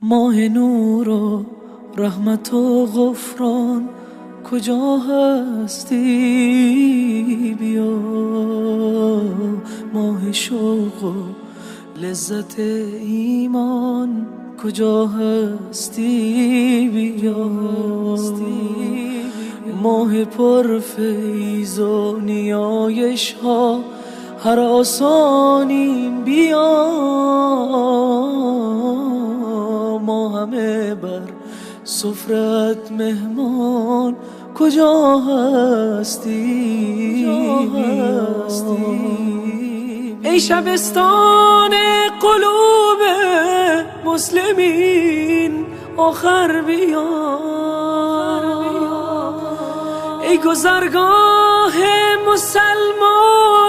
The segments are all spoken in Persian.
ماه نور و رحمت و غفران کجا هستی؟ بیا ماه شوق و لذت ایمان کجا هستی؟ بیا ماه پرفیض و نیایش ها هر آسانیم بیا ما همه بر سفرت مهمان کجا هستی؟ ای شبستان قلوب مسلمین آخر بیا ای گذرگاه مسلمانان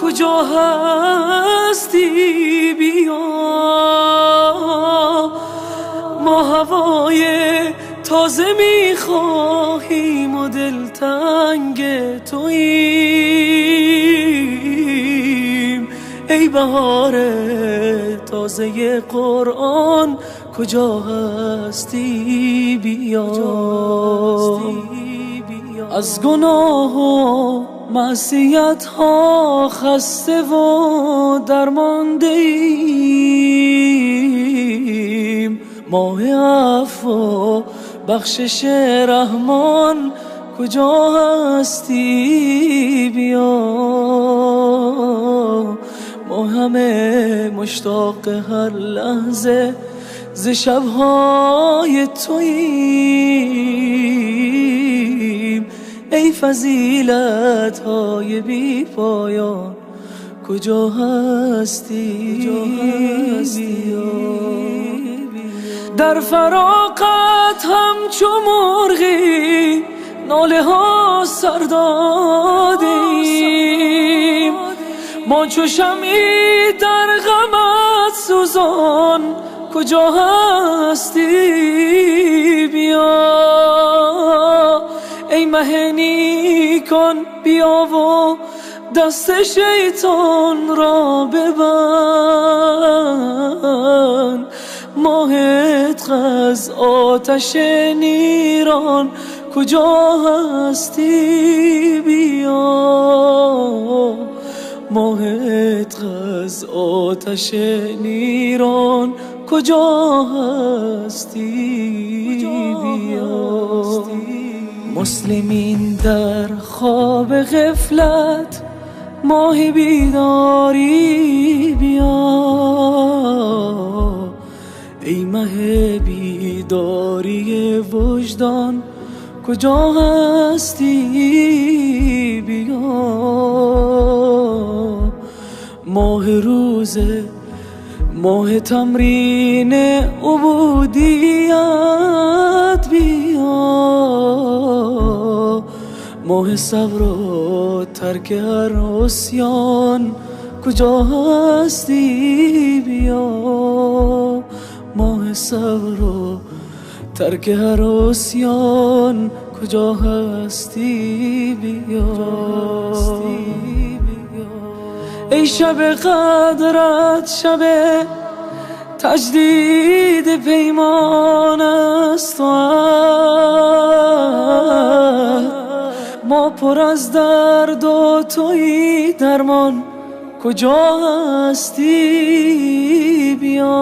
کجا هستی؟ بیا ما هوای تازه میخواهیم و دلتنگ توییم ای بهار تازه قرآن کجا هستی؟ بیا از گناه و معصیت ها خسته و درمانده ایم ماه عفو و بخشش رحمان کجا هستی؟ بیا ما همه مشتاق هر لحظه ز شبهای توییم ای فضیلت های بی پایان کجا هستی؟ در فراقت همچو مرغی ناله ها سر دادیم ما چو شمعی در غمت سوزان کجا هستی؟ بیا ای مه نیکان بیا و دست شیطان را ببند ماهت از آتش نیران کجا هستی؟ بیا ماهت از آتش نیران کجا هستی؟ بیا مسلمین در خواب غفلت ماه بیداری بیا ای مه بیداری وجدان کجا هستی؟ بیا ماه روزه ماه تمرین عبودیت بیا ماه صبر و ترک هر عصیان کجا هستی؟ بیا ماه صبر و ترک هر عصیان کجا هستی؟ بیا ای شب قدرت شب تجدید پیمان است ما پر از درد و تویی درمان کجا هستی؟ بیا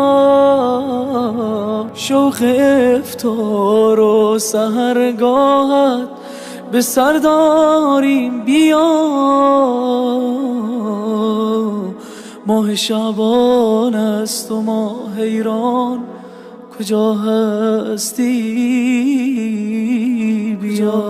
شوق افطار و سحرگاهت به سر داریم بیا ماه شعبان است و ما حیران کجا هستی؟ بیا